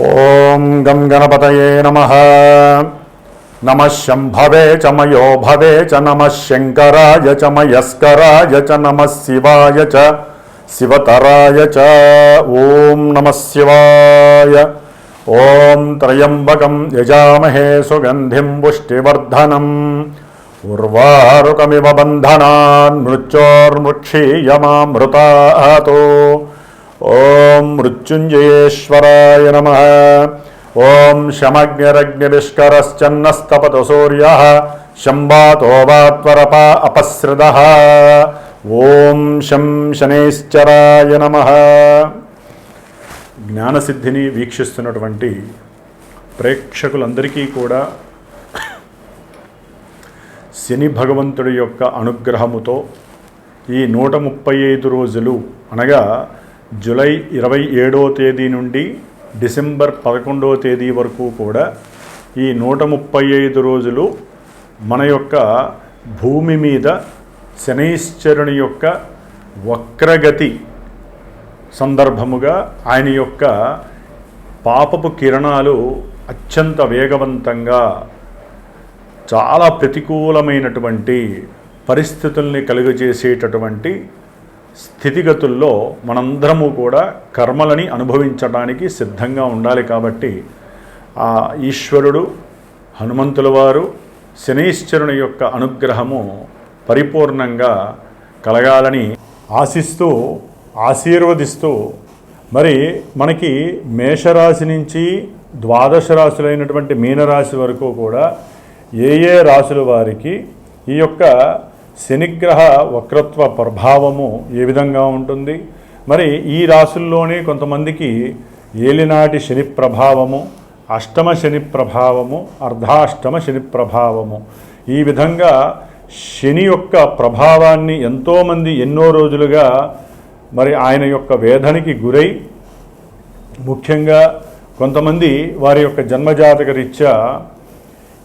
ఓం గం గణపతయే నమః. నమః శంభవే చ మయో భవే చ నమః శంకరాయ చ మయస్కరాయ చ నమః శివాయ చ శివతరాయ చ. ఓం నమః శివాయ. ఓం త్రయంబకం యజామహే సుగంధిం పుష్టివర్ధనం ఉర్వారుకమివ బంధనాన్ మృత్యోర్ముక్షీయమామృతాతో. ఓం మృత్యుంజయేశ్వరాయ నమః. ఓం శమగ్నిరగ్నివిష్కరశ్చన్నస్తపతు సూర్యః శంబాతో వాత్వరప అపసృతః. ఓం శం శనైశ్చరాయ నమః. జ్ఞానసిద్ధిని వీక్షిస్తున్నటువంటి ప్రేక్షకులందరికీ కూడా శని భగవంతుడి యొక్క అనుగ్రహముతో ఈ 135 రోజులు అనగా జూలై 27వ తేదీ నుండి డిసెంబర్ 11వ తేదీ వరకు కూడా ఈ 135 రోజులు మన యొక్క భూమి మీద శనైశ్చరుని యొక్క వక్రగతి సందర్భముగా ఆయన యొక్క పాపపు కిరణాలు అత్యంత వేగవంతంగా చాలా ప్రతికూలమైనటువంటి పరిస్థితుల్ని కలుగజేసేటటువంటి స్థితిగతుల్లో మనందరము కూడా కర్మలని అనుభవించడానికి సిద్ధంగా ఉండాలి. కాబట్టి ఆ ఈశ్వరుడు హనుమంతుల వారు శనైశ్చరుని యొక్క అనుగ్రహము పరిపూర్ణంగా కలగాలని ఆశిస్తూ ఆశీర్వదిస్తూ మరి మనకి మేషరాశి నుంచి ద్వాదశ రాశులైనటువంటి మీనరాశి వరకు కూడా ఏ ఏ రాశుల వారికి ఈ యొక్క శనిగ్రహ వక్రత్వ ప్రభావము ఏ విధంగా ఉంటుంది, మరి ఈ రాశుల్లోనే కొంతమందికి ఏలినాటి శని ప్రభావము, అష్టమ శని ప్రభావము, అర్ధాష్టమ శని ప్రభావము, ఈ విధంగా శని యొక్క ప్రభావాన్ని ఎంతోమంది ఎన్నో రోజులుగా మరి ఆయన యొక్క వేదనకి గురై, ముఖ్యంగా కొంతమంది వారి యొక్క జన్మజాతక రీత్యా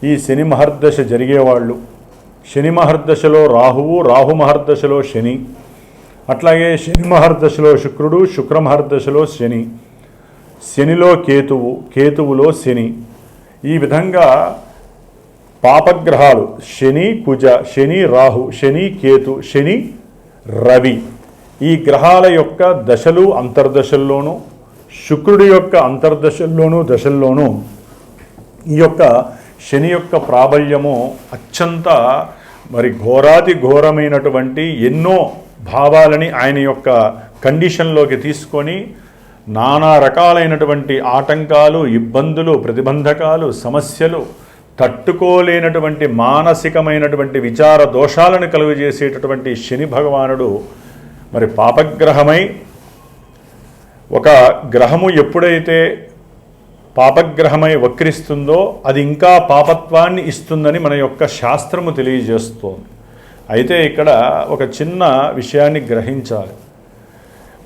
ఈ శని మహర్దశ జరిగేవాళ్ళు, శని మహర్దశలో రాహువు, రాహు మహర్దశలో శని, అట్లాగే శని మహర్దశలో శుక్రుడు, శుక్ర మహర్దశలో శని, శనిలో కేతువు, కేతువులో శని, ఈ విధంగా పాపగ్రహాలు శని కుజ, శని రాహు, శని కేతు, శని రవి, ఈ గ్రహాల యొక్క దశలు అంతర్దశల్లోనూ, శుక్రుడి యొక్క అంతర్దశల్లోనూ దశల్లోనూ ఈ యొక్క శని యొక్క ప్రాబల్యము అత్యంత మరి ఘోరాతి ఘోరమైనటువంటి ఎన్నో భావాలని ఆయన యొక్క కండిషన్లోకి తీసుకొని నానా రకాలైనటువంటి ఆటంకాలు, ఇబ్బందులు, ప్రతిబంధకాలు, సమస్యలు, తట్టుకోలేనటువంటి మానసికమైనటువంటి విచార దోషాలను కలుగజేసేటటువంటి శని భగవానుడు మరి పాపగ్రహమై, ఒక గ్రహము ఎప్పుడైతే పాపగ్రహమై వక్రిస్తుందో అది ఇంకా పాపత్వాన్ని ఇస్తుందని మన యొక్క శాస్త్రము తెలియజేస్తోంది. అయితే ఇక్కడ ఒక చిన్న విషయాన్ని గ్రహించాలి.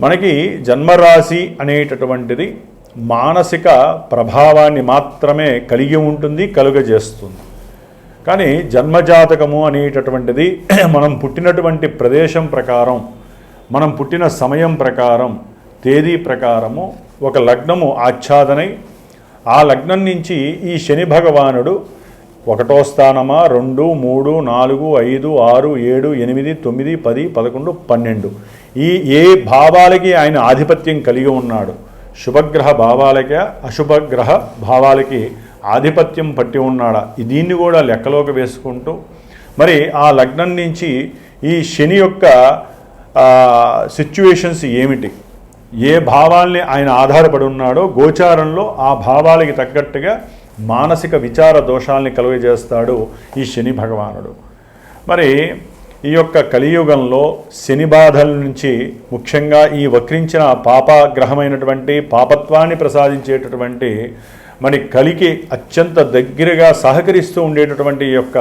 మనకి జన్మరాశి అనేటటువంటిది మానసిక ప్రభావాన్ని మాత్రమే కలిగి ఉంటుంది, కలుగజేస్తుంది. కానీ జన్మజాతకము అనేటటువంటిది మనం పుట్టినటువంటి ప్రదేశం ప్రకారం, మనం పుట్టిన సమయం ప్రకారం, తేదీ ప్రకారము ఒక లగ్నము ఆచ్ఛాదనై, ఆ లగ్నం నుంచి ఈ శని భగవానుడు 1వ స్థానమా, 2, 3, 4, 5, 6, 7, 8, 9, 10, 11, 12 ఈ ఏ భావాలకి ఆయన ఆధిపత్యం కలిగి ఉన్నాడు, శుభగ్రహ భావాలకి అశుభగ్రహ భావాలకి ఆధిపత్యం పట్టి ఉన్నాడా, దీన్ని కూడా లెక్కలోకి వేసుకుంటూ మరి ఆ లగ్నం నుంచి ఈ శని యొక్క సిచ్యువేషన్స్ ఏమిటి, ఏ భావాల్ని ఆయన ఆధారపడి ఉన్నాడో గోచారంలో ఆ భావాలకి తగ్గట్టుగా మానసిక విచార దోషాలని కలుగజేస్తాడు ఈ శని భగవానుడు. మరి ఈ యొక్క కలియుగంలో శని బాధల నుంచి ముఖ్యంగా ఈ వక్రించిన పాపగ్రహమైనటువంటి పాపత్వాన్ని ప్రసాదించేటటువంటి మరి కలికి అత్యంత దగ్గరగా సహకరిస్తూ ఉండేటటువంటి ఈ యొక్క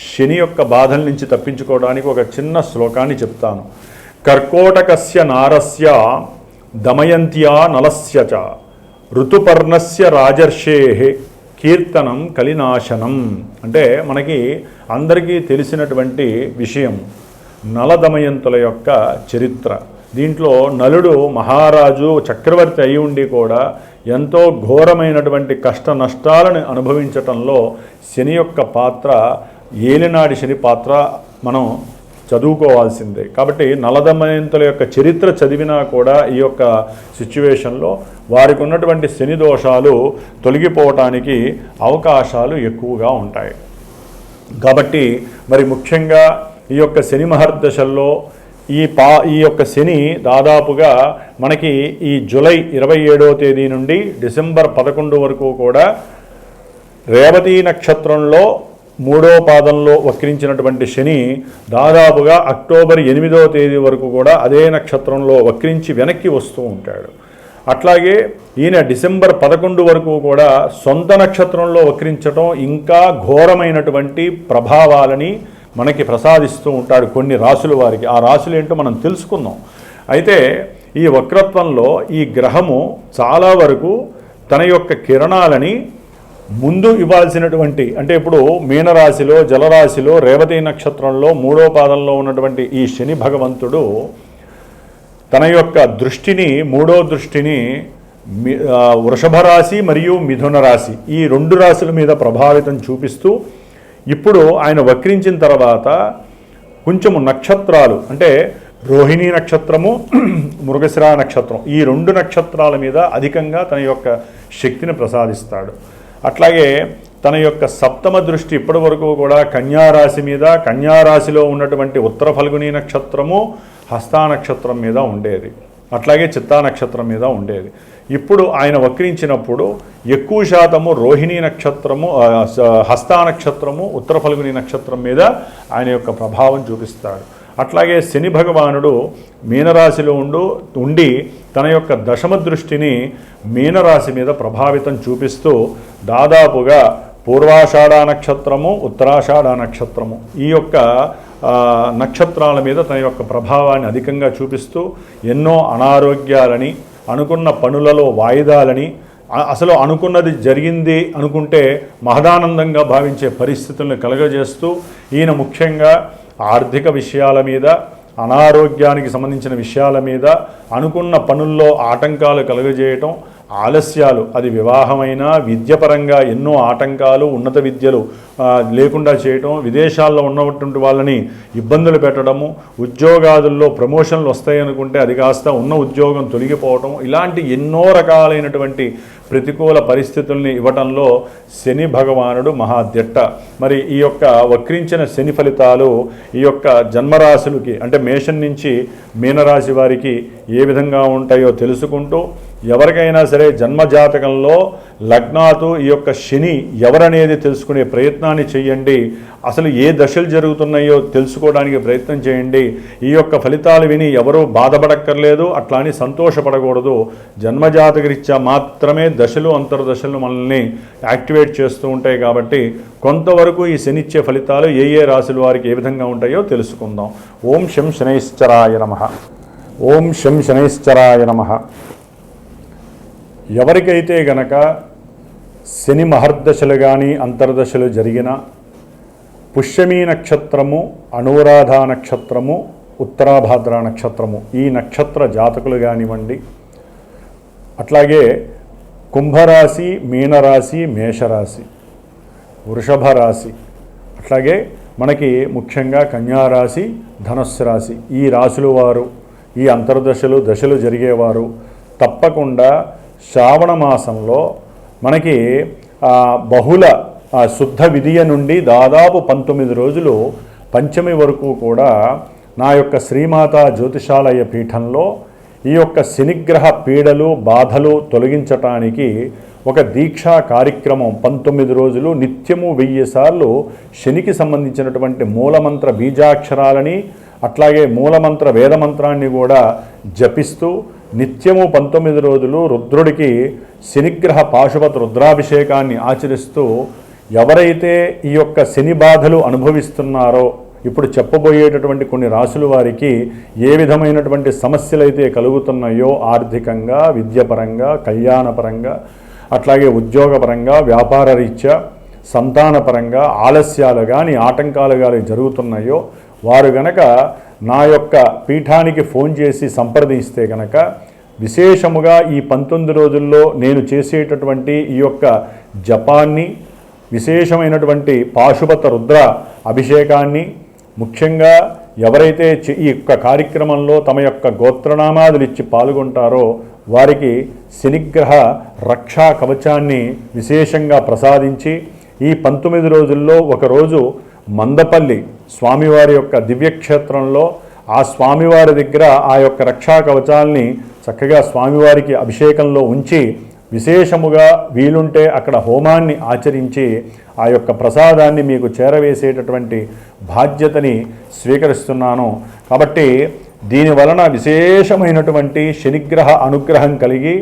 శని యొక్క బాధల నుంచి తప్పించుకోవడానికి ఒక చిన్న శ్లోకాన్ని చెప్తాను. కర్కోటకస్య నారస్య దమయంత్యా నలస్య చ ఋతుపర్ణస్య రాజర్షేః కీర్తనం కలినాశనం. అంటే మనకి అందరికీ తెలిసినటువంటి విషయం నల దమయంతుల యొక్క చరిత్ర. దీంట్లో నలుడు మహారాజు చక్రవర్తి అయి ఉండి కూడా ఎంతో ఘోరమైనటువంటి కష్ట నష్టాలను అనుభవించటంలో శని యొక్క పాత్ర, ఏలినాడి శని పాత్ర మనం చదువుకోవాల్సిందే. కాబట్టి నలదమయంతుల యొక్క చరిత్ర చదివినా కూడా ఈ యొక్క సిచ్యువేషన్లో వారికి ఉన్నటువంటి శని దోషాలు తొలగిపోవటానికి అవకాశాలు ఎక్కువగా ఉంటాయి. కాబట్టి మరి ముఖ్యంగా ఈ యొక్క శని మహర్దశల్లో ఈ యొక్క శని దాదాపుగా మనకి ఈ జూలై 27వ తేదీ నుండి డిసెంబర్ 11 వరకు కూడా రేవతి నక్షత్రంలో 3వ పాదంలో వక్రించినటువంటి శని దాదాపుగా అక్టోబర్ 8వ తేదీ వరకు కూడా అదే నక్షత్రంలో వక్రించి వెనక్కి వస్తూ ఉంటాడు. అట్లాగే ఈయన డిసెంబర్ 11 వరకు కూడా సొంత నక్షత్రంలో వక్రించడం ఇంకా ఘోరమైనటువంటి ప్రభావాలని మనకి ప్రసాదిస్తూ ఉంటాడు కొన్ని రాశుల వారికి. ఆ రాశులు ఏంటో మనం తెలుసుకుందాం. అయితే ఈ వక్రత్వంలో ఈ గ్రహము చాలా వరకు తన యొక్క కిరణాలని ముందు ఇవ్వాల్సినటువంటి, అంటే ఇప్పుడు మీనరాశిలో జలరాశిలో రేవతి నక్షత్రంలో 3వ పాదంలో ఉన్నటువంటి ఈ శని భగవంతుడు తన యొక్క దృష్టిని, 3వ దృష్టిని వృషభ రాశి మరియు మిథున రాశి ఈ 2 రాశుల మీద ప్రభావితం చూపిస్తూ ఇప్పుడు ఆయన వక్రించిన తర్వాత కొంచెము నక్షత్రాలు, అంటే రోహిణీ నక్షత్రము, మృగశిర నక్షత్రం, ఈ 2 నక్షత్రాల మీద అధికంగా తన యొక్క శక్తిని ప్రసాదిస్తాడు. అట్లాగే తన యొక్క సప్తమ దృష్టి ఇప్పటి వరకు కూడా కన్యారాశి మీద, కన్యారాశిలో ఉన్నటువంటి ఉత్తర ఫల్గుని నక్షత్రము, హస్తా నక్షత్రం మీద ఉండేది. అట్లాగే చిత్తా నక్షత్రం మీద ఉండేది. ఇప్పుడు ఆయన వక్రించినప్పుడు ఎక్కువ శాతము రోహిణీ నక్షత్రము, హస్తా నక్షత్రము, ఉత్తర ఫల్గుని నక్షత్రం మీద ఆయన యొక్క ప్రభావం చూపిస్తాడు. అట్లాగే శని భగవానుడు మీనరాశిలో ఉండి తన యొక్క దశమ దృష్టిని మీనరాశి మీద ప్రభావితం చూపిస్తూ దాదాపుగా పూర్వాషాఢ నక్షత్రము, ఉత్తరాషాఢ నక్షత్రము ఈ యొక్క నక్షత్రాల మీద తన యొక్క ప్రభావాన్ని అధికంగా చూపిస్తూ ఎన్నో అనారోగ్యాలని, అనుకున్న పనులలో వాయిదాలని, అసలు అనుకున్నది జరిగింది అనుకుంటే మహదానందంగా భావించే పరిస్థితులను కలుగజేస్తూ ఈయన ముఖ్యంగా ఆర్థిక విషయాల మీద, అనారోగ్యానికి సంబంధించిన విషయాల మీద, అనుకున్న పనుల్లో ఆటంకాలు కలుగజేయటం, ఆలస్యాలు, అది వివాహమైనా విద్యపరంగా ఎన్నో ఆటంకాలు, ఉన్నత విద్యలు లేకుండా చేయటం, విదేశాల్లో ఉన్నటువంటి వాళ్ళని ఇబ్బందులు పెట్టడము, ఉద్యోగాదుల్లో ప్రమోషన్లు వస్తాయనుకుంటే అది కాస్త ఉన్న ఉద్యోగం తొలగిపోవటం, ఇలాంటి ఎన్నో రకాలైనటువంటి ప్రతికూల పరిస్థితుల్ని ఇవ్వటంలో శని భగవానుడు మహాదిట్ట. మరి ఈ యొక్క వక్రించిన శని ఫలితాలు ఈ యొక్క జన్మరాశులకి, అంటే మేషం నుంచి మీనరాశి వారికి ఏ విధంగా ఉంటాయో తెలుసుకుంటూ, ఎవరికైనా సరే జన్మజాతకంలో లగ్నాతు ఈ యొక్క శని ఎవరనేది తెలుసుకునే ప్రయత్నాన్ని చేయండి. అసలు ఏ దశలు జరుగుతున్నాయో తెలుసుకోవడానికి ప్రయత్నం చేయండి. ఈ యొక్క ఫలితాలు విని ఎవరూ బాధపడక్కర్లేదు, అట్లా అని సంతోషపడకూడదు. జన్మజాతకరీత్యా మాత్రమే దశలు, అంతర్దశలు మనల్ని యాక్టివేట్ చేస్తూ ఉంటాయి. కాబట్టి కొంతవరకు ఈ శనిచ్చే ఫలితాలు ఏ ఏ రాశుల వారికి ఏ విధంగా ఉంటాయో తెలుసుకుందాం. ఓం శం శనైశ్చరాయ నమః. ఓం శం శనైశ్చరాయ నమః. ఎవరికైతే గనక శని మహర్దశలు కానీ అంతర్దశలు జరిగిన పుష్యమీ నక్షత్రము, అనురాధ నక్షత్రము, ఉత్తరాభాద్ర నక్షత్రము ఈ నక్షత్ర జాతకులు కానివ్వండి, అట్లాగే కుంభరాశి, మీనరాశి, మేషరాశి, వృషభ రాశి, అట్లాగే మనకి ముఖ్యంగా కన్యారాశి, ధనుస్సు రాశి ఈ రాశుల వారు, ఈ అంతర్దశలు దశలు జరిగేవారు తప్పకుండా శ్రావణ మాసంలో మనకి బహుళ శుద్ధ విధియ నుండి దాదాపు 19 రోజులు పంచమి వరకు కూడా నా యొక్క శ్రీమాత జ్యోతిషాలయ పీఠంలో ఈ యొక్క శనిగ్రహ పీడలు, బాధలు తొలగించటానికి ఒక దీక్షా కార్యక్రమం 19 రోజులు నిత్యము 1000 సార్లు శనికి సంబంధించినటువంటి మూలమంత్ర బీజాక్షరాలని, అట్లాగే మూలమంత్ర వేదమంత్రాన్ని కూడా జపిస్తూ నిత్యము 19 రోజులు రుద్రుడికి శనిగ్రహ పాశుపత రుద్రాభిషేకాన్ని ఆచరిస్తూ ఎవరైతే ఈ యొక్క శని బాధలు అనుభవిస్తున్నారో, ఇప్పుడు చెప్పబోయేటటువంటి కొన్ని రాశుల వారికి ఏ విధమైనటువంటి సమస్యలు అయితే కలుగుతున్నాయో ఆర్థికంగా, విద్యపరంగా, కళ్యాణపరంగా, అట్లాగే ఉద్యోగపరంగా, వ్యాపార రీత్యా, సంతానపరంగా ఆలస్యాలు కానీ ఆటంకాలు కానీ జరుగుతున్నాయో వారు గనక నా యొక్క పీఠానికి ఫోన్ చేసి సంప్రదిస్తే గనక విశేషముగా ఈ 19 రోజుల్లో నేను చేసేటటువంటి ఈ యొక్క జపాన్ని, విశేషమైనటువంటి పాశుపత రుద్ర అభిషేకాన్ని, ముఖ్యంగా ఎవరైతే ఈ యొక్క కార్యక్రమంలో తమ యొక్క గోత్రనామాదులు ఇచ్చి పాల్గొంటారో వారికి శనిగ్రహ రక్షా కవచాన్ని విశేషంగా ప్రసాదించి ఈ 19 రోజుల్లో ఒకరోజు మందపల్లి స్వామివారి యొక్క దివ్యక్షేత్రంలో ఆ స్వామివారి దగ్గర ఆ యొక్క రక్షా కవచాల్ని చక్కగా స్వామివారికి అభిషేకంలో ఉంచి విశేషముగా వీలుంటే అక్కడ హోమాన్ని ఆచరించి ఆ యొక్క ప్రసాదాన్ని మీకు చేరవేసేటటువంటి బాధ్యతని స్వీకరిస్తున్నాను. కాబట్టి దీని వలన విశేషమైనటువంటి శనిగ్రహ అనుగ్రహం కలిగి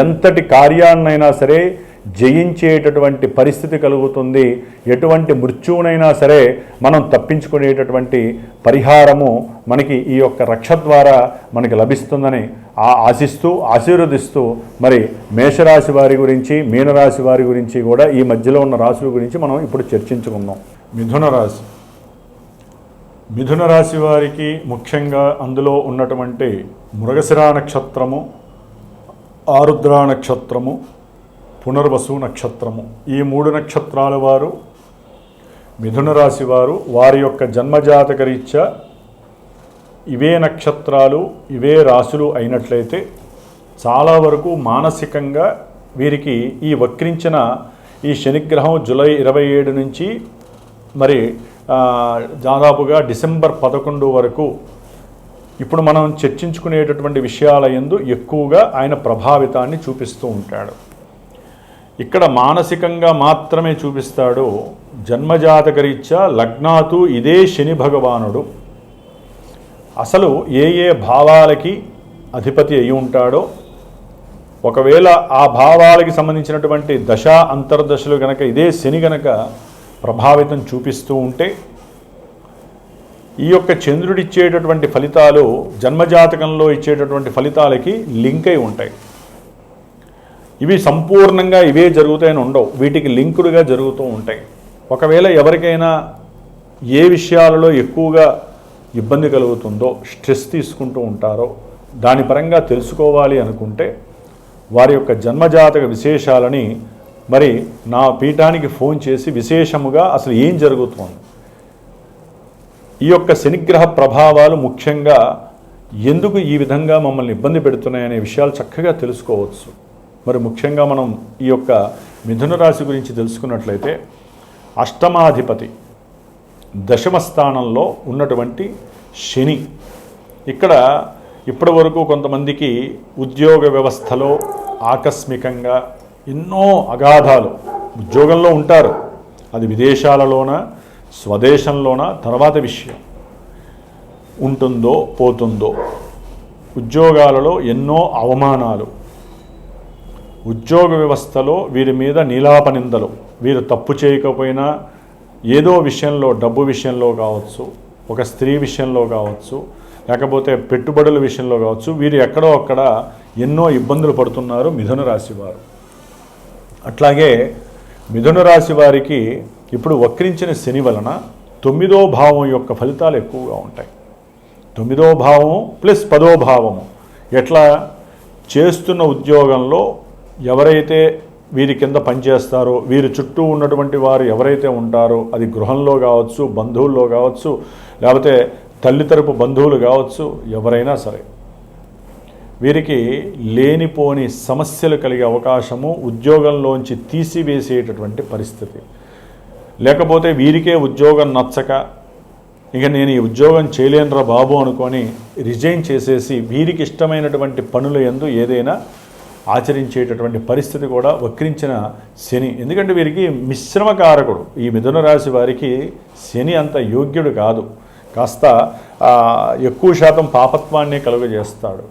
ఎంతటి కార్యాన్నైనా సరే జయించేటటువంటి పరిస్థితి కలుగుతుంది. ఎటువంటి మృత్యువునైనా సరే మనం తప్పించుకునేటటువంటి పరిహారము మనకి ఈ యొక్క రక్ష ద్వారా మనకి లభిస్తుందని ఆశిస్తూ ఆశీర్వదిస్తూ మరి మేషరాశి వారి గురించి, మీనరాశి వారి గురించి కూడా ఈ మధ్యలో ఉన్న రాశుల గురించి మనం ఇప్పుడు చర్చించుకుందాం. మిథున రాశి వారికి ముఖ్యంగా అందులో ఉన్నటువంటి మృగశిరా నక్షత్రము, ఆరుద్ర నక్షత్రము, పునర్వసు నక్షత్రము, ఈ 3 నక్షత్రాల వారు మిథున రాశి వారు వారి యొక్క జన్మజాతక రీత్యా ఇవే నక్షత్రాలు ఇవే రాశులు అయినట్లయితే చాలా వరకు మానసికంగా వీరికి ఈ వక్రించిన ఈ శనిగ్రహం జూలై 27 నుంచి మరి దాదాపుగా డిసెంబర్ 11 వరకు ఇప్పుడు మనం చర్చించుకునేటటువంటి విషయాల యందు ఎక్కువగా ఆయన ప్రభావితాన్ని చూపిస్తూ ఉంటాడు. ఇక్కడ మానసికంగా మాత్రమే చూపిస్తాడు. జన్మజాతక రీత్యా లగ్నాతు ఇదే శని భగవానుడు అసలు ఏ ఏ భావాలకి అధిపతి అయి ఉంటాడో, ఒకవేళ ఆ భావాలకి సంబంధించినటువంటి దశ అంతర్దశలు గనక ఇదే శని గనక ప్రభావితం చూపిస్తూ ఉంటే ఈ యొక్క చంద్రుడు ఇచ్చేటటువంటి ఫలితాలు జన్మజాతకంలో ఇచ్చేటటువంటి ఫలితాలకి లింక్ అయి ఉంటాయి. ఇవి సంపూర్ణంగా ఇవే జరుగుతాయని ఉండవు, వీటికి లింకుడుగా జరుగుతూ ఉంటాయి. ఒకవేళ ఎవరికైనా ఏ విషయాలలో ఎక్కువగా ఇబ్బంది కలుగుతుందో, స్ట్రెస్ తీసుకుంటూ ఉంటారో, దాని పరంగా తెలుసుకోవాలి అనుకుంటే వారి యొక్క జన్మజాతక విశేషాలని మరి నా పీఠానికి ఫోన్ చేసి విశేషముగా అసలు ఏం జరుగుతుంది, ఈ యొక్క శనిగ్రహ ప్రభావాలు ముఖ్యంగా ఎందుకు ఈ విధంగా మమ్మల్ని ఇబ్బంది పెడుతున్నాయనే విషయాలు చక్కగా తెలుసుకోవచ్చు. మరి ముఖ్యంగా మనం ఈ యొక్క మిథున రాశి గురించి తెలుసుకున్నట్లయితే అష్టమాధిపతి దశమ స్థానంలో ఉన్నటువంటి శని ఇక్కడ ఇప్పటి వరకు కొంతమందికి ఉద్యోగ వ్యవస్థలో ఆకస్మికంగా ఎన్నో అగాధాలు, ఉద్యోగంలో ఉంటారు, అది విదేశాలలోన స్వదేశంలోన తర్వాత విషయం, ఉంటుందో పోతుందో, ఉద్యోగాలలో ఎన్నో అవమానాలు, ఉద్యోగ వ్యవస్థలో వీరి మీద నీలాపనిందలు, వీరు తప్పు చేయకపోయినా ఏదో విషయంలో, డబ్బు విషయంలో కావచ్చు, ఒక స్త్రీ విషయంలో కావచ్చు, లేకపోతే పెట్టుబడుల విషయంలో కావచ్చు, వీరు ఎక్కడో అక్కడ ఎన్నో ఇబ్బందులు పడుతున్నారు మిథున రాశి వారు. అట్లాగే మిథున రాశి వారికి ఇప్పుడు వక్రించిన శని వలన 9వ భావం యొక్క ఫలితాలు ఎక్కువగా ఉంటాయి. 9వ భావము ప్లస్ 10వ భావము ఎట్లా, చేస్తున్న ఉద్యోగంలో ఎవరైతే వీరి కింద పనిచేస్తారో, వీరి చుట్టూ ఉన్నటువంటి వారు ఎవరైతే ఉంటారో, అది గృహంలో కావచ్చు, బంధువుల్లో కావచ్చు, లేకపోతే తల్లి తరపు బంధువులు కావచ్చు, ఎవరైనా సరే వీరికి లేనిపోని సమస్యలు కలిగే అవకాశము, ఉద్యోగంలోంచి తీసివేసేటటువంటి పరిస్థితి, లేకపోతే వీరికే ఉద్యోగం నచ్చక ఇక నేను ఈ ఉద్యోగం చేయలేనురా బాబు అనుకొని రిజైన్ చేసేసి వీరికి ఇష్టమైనటువంటి పనుల యందు ఏదైనా ఆచరించేటటువంటి పరిస్థితి కూడా వక్రించిన శని. ఎందుకంటే వీరికి మిశ్రమకారకుడు, ఈ మిథున రాశి వారికి శని అంత యోగ్యుడు కాదు, కాస్త ఎక్కువ శాతం పాపత్వాన్ని కలుగజేస్తాడు.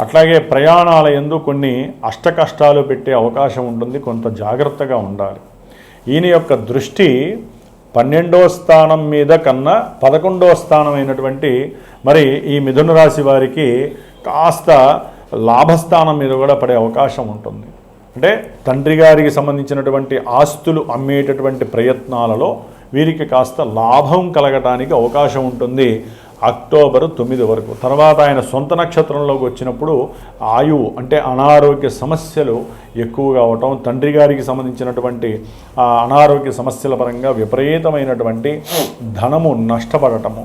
అట్లాగే ప్రయాణాల యందు కొన్ని అష్టకష్టాలు పెట్టే అవకాశం ఉంటుంది, కొంత జాగ్రత్తగా ఉండాలి. ఈయన యొక్క దృష్టి 12వ స్థానం మీద కన్నా 11వ స్థానం అయినటువంటి మరి ఈ మిథున రాశి వారికి కాస్త లాభస్థానం మీద కూడా పడే అవకాశం ఉంటుంది. అంటే తండ్రి గారికి సంబంధించినటువంటి ఆస్తులు అమ్మేటటువంటి ప్రయత్నాలలో వీరికి కాస్త లాభం కలగటానికి అవకాశం ఉంటుంది అక్టోబర్ 9 వరకు. తర్వాత ఆయన సొంత నక్షత్రంలోకి వచ్చినప్పుడు ఆయువు అంటే అనారోగ్య సమస్యలు ఎక్కువగా అవటం, తండ్రి గారికి సంబంధించినటువంటి అనారోగ్య సమస్యల పరంగా విపరీతమైనటువంటి ధనము నష్టపడటము,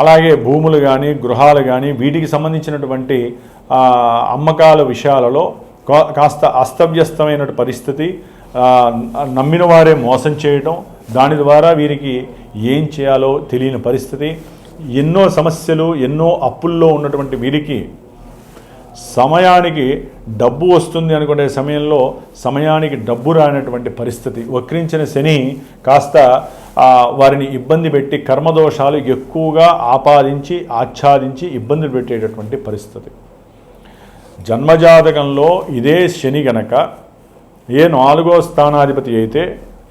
అలాగే భూములు కానీ గృహాలు కానీ వీటికి సంబంధించినటువంటి అమ్మకాల విషయాలలో కాస్త అస్తవ్యస్తమైన పరిస్థితి, నమ్మిన వారే మోసం చేయటం, దాని ద్వారా వీరికి ఏం చేయాలో తెలియని పరిస్థితి, ఎన్నో సమస్యలు, ఎన్నో అప్పుల్లో ఉన్నటువంటి వీరికి సమయానికి డబ్బు వస్తుంది అనుకునే సమయంలో సమయానికి డబ్బు రానటువంటి పరిస్థితి. వక్రించిన శని కాస్త వారిని ఇబ్బంది పెట్టి కర్మదోషాలు ఎక్కువగా ఆపాదించి ఆచ్ఛాదించి ఇబ్బందులు పెట్టేటటువంటి పరిస్థితి. జన్మజాతకంలో ఇదే శని గనక ఏ 4వ స్థానాధిపతి అయితే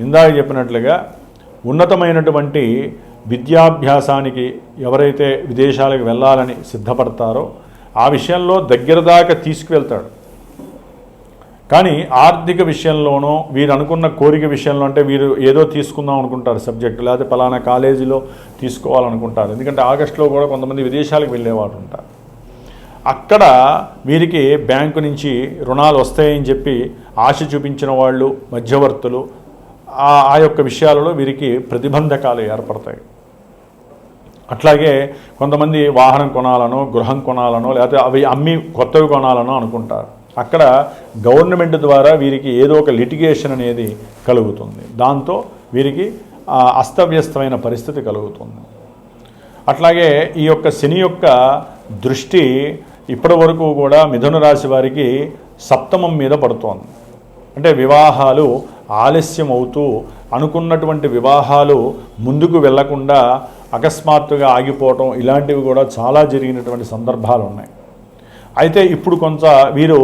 ఇందాక చెప్పినట్లుగా ఉన్నతమైనటువంటి విద్యాభ్యాసానికి ఎవరైతే విదేశాలకు వెళ్ళాలని సిద్ధపడతారో ఆ విషయంలో దగ్గర దాకా తీసుకువెళ్తాడు. కానీ ఆర్థిక విషయంలోనో వీరు అనుకున్న కోరిక విషయంలో, అంటే వీరు ఏదో తీసుకుందాం అనుకుంటారు సబ్జెక్టు, లేకపోతే పలానా కాలేజీలో తీసుకోవాలనుకుంటారు. ఎందుకంటే ఆగస్టులో కూడా కొంతమంది విదేశాలకు వెళ్ళేవాడు ఉంటారు. అక్కడ వీరికి బ్యాంకు నుంచి రుణాలు వస్తాయని చెప్పి ఆశ చూపించిన వాళ్ళు, మధ్యవర్తులు, ఆ యొక్క విషయాలలో వీరికి ప్రతిబంధకాలు ఏర్పడతాయి. అట్లాగే కొంతమంది వాహనం కొనాలనో, గృహం కొనాలనో, లేకపోతే అవి అమ్మి కొత్తవి కొనాలనో అనుకుంటారు. అక్కడ గవర్నమెంట్ ద్వారా వీరికి ఏదో ఒక లిటిగేషన్ అనేది కలుగుతుంది. దాంతో వీరికి అస్తవ్యస్తమైన పరిస్థితి కలుగుతుంది. అట్లాగే ఈ యొక్క శని యొక్క దృష్టి ఇప్పటి వరకు కూడా మిథున రాశి వారికి సప్తమం మీద పడుతోంది. అంటే వివాహాలు ఆలస్యం అవుతూ అనుకున్నటువంటి వివాహాలు ముందుకు వెళ్లకుండా అకస్మాత్తుగా ఆగిపోవటం, ఇలాంటివి కూడా చాలా జరిగినటువంటి సందర్భాలు ఉన్నాయి. అయితే ఇప్పుడు కొంత వీరు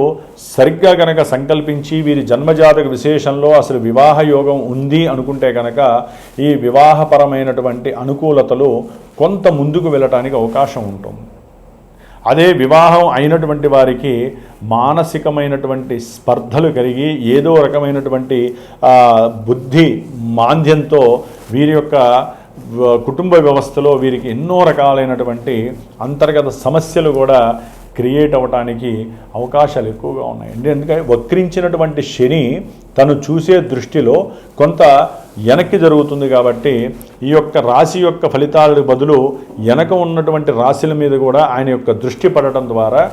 సరిగ్గా కనుక సంకల్పించి వీరి జన్మజాతక విశేషంలో అసలు వివాహ యోగం ఉంది అనుకుంటే కనుక ఈ వివాహపరమైనటువంటి అనుకూలతలు కొంత ముందుకు వెళ్ళటానికి అవకాశం ఉంటుంది. అదే వివాహం అయినటువంటి వారికి మానసికమైనటువంటి స్పర్ధలు కలిగి ఏదో రకమైనటువంటి బుద్ధి మాంద్యంతో వీరి యొక్క కుటుంబ వ్యవస్థలో వీరికి ఎన్నో రకాలైనటువంటి అంతర్గత సమస్యలు కూడా క్రియేట్ అవ్వటానికి అవకాశాలు ఎక్కువగా ఉన్నాయి. ఎందుకంటే వక్రించినటువంటి శని తను చూసే దృష్టిలో కొంత వెనక్కి జరుగుతుంది కాబట్టి ఈ యొక్క రాశి యొక్క ఫలితాలకు బదులు వెనక ఉన్నటువంటి రాశుల మీద కూడా ఆయన యొక్క దృష్టి పడటం ద్వారా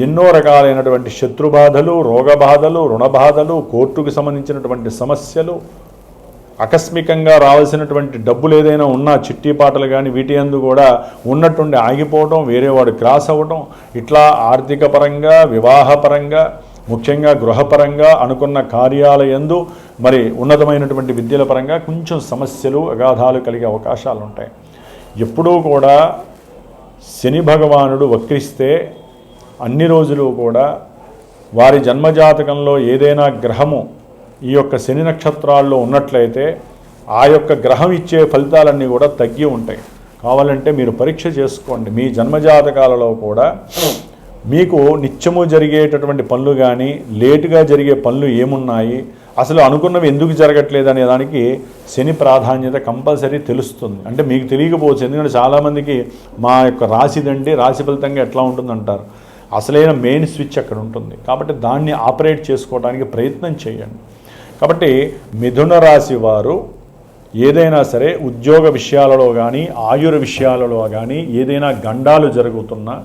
ఎన్నో రకాలైనటువంటి శత్రుబాధలు, రోగబాధలు, రుణబాధలు, కోర్టుకు సంబంధించినటువంటి సమస్యలు, ఆకస్మికంగా రావాల్సినటువంటి డబ్బులు ఏదైనా ఉన్నా చిట్టీపాటలు కానీ వీటి యందు కూడా ఉన్నట్టుండి ఆగిపోవడం, వేరేవాడు క్రాస్ అవ్వడం, ఇట్లా ఆర్థిక పరంగా, వివాహపరంగా, ముఖ్యంగా గృహపరంగా అనుకున్న కార్యాల యందు మరి ఉన్నతమైనటువంటి విద్యల పరంగా కొంచెం సమస్యలు, అగాధాలు కలిగే అవకాశాలు ఉంటాయి. ఎప్పుడూ కూడా శని భగవానుడు వక్రిస్తే అన్ని రోజులు కూడా వారి జన్మజాతకంలో ఏదైనా గ్రహము ఈ యొక్క శని నక్షత్రాల్లో ఉన్నట్లయితే ఆ యొక్క గ్రహం ఇచ్చే ఫలితాలన్నీ కూడా తగ్గి ఉంటాయి. కావాలంటే మీరు పరీక్ష చేసుకోండి. మీ జన్మజాతకాలలో కూడా మీకు నిత్యము జరిగేటటువంటి పనులు కానీ లేటుగా జరిగే పనులు ఏమున్నాయి, అసలు అనుకున్నవి ఎందుకు జరగట్లేదు అనే దానికి శని ప్రాధాన్యత కంపల్సరీ తెలుస్తుంది. అంటే మీకు తెలియకపోవచ్చు, ఎందుకంటే చాలామందికి మా యొక్క రాశిదండి, రాశి ఫలితంగా ఎట్లా ఉంటుందంటారు. అసలైన మెయిన్ స్విచ్ అక్కడ ఉంటుంది. కాబట్టి దాన్ని ఆపరేట్ చేసుకోవడానికి ప్రయత్నం చేయండి. కాబట్టి మిథున రాశి వారు ఏదైనా సరే ఉద్యోగ విషయాలలో కానీ, ఆయుర విషయాలలో కానీ ఏదైనా గండాలు జరుగుతున్నా,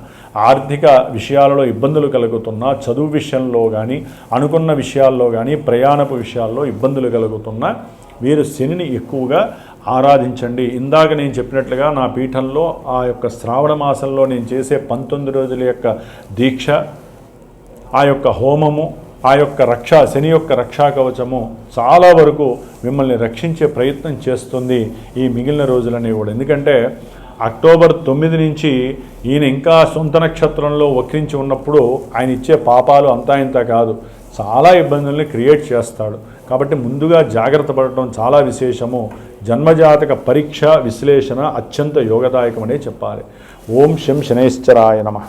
ఆర్థిక విషయాలలో ఇబ్బందులు కలుగుతున్నా, చదువు విషయంలో కానీ, అనుకున్న విషయాల్లో కానీ, ప్రయాణపు విషయాల్లో ఇబ్బందులు కలుగుతున్నా వీరు శనిని ఎక్కువగా ఆరాధించండి. ఇందాక నేను చెప్పినట్లుగా నా పీఠంలో ఆ యొక్క శ్రావణ మాసంలో నేను చేసే 19 రోజుల యొక్క దీక్ష, ఆ యొక్క హోమము, ఆ యొక్క శని యొక్క రక్షా కవచము చాలా వరకు మిమ్మల్ని రక్షించే ప్రయత్నం చేస్తుంది ఈ మిగిలిన రోజులనే కూడా. ఎందుకంటే అక్టోబర్ 9 నుంచి ఈయన ఇంకా సొంత నక్షత్రంలో వక్రించి ఉన్నప్పుడు ఆయన ఇచ్చే పాపాలు అంతా ఇంత కాదు, చాలా ఇబ్బందుల్ని క్రియేట్ చేస్తాడు. కాబట్టి ముందుగా జాగ్రత్త పడటం చాలా విశేషము. జన్మజాతక పరీక్ష విశ్లేషణ అత్యంత యోగదాయకమనే చెప్పాలి. ఓం శం శనైశ్చరాయ నమః.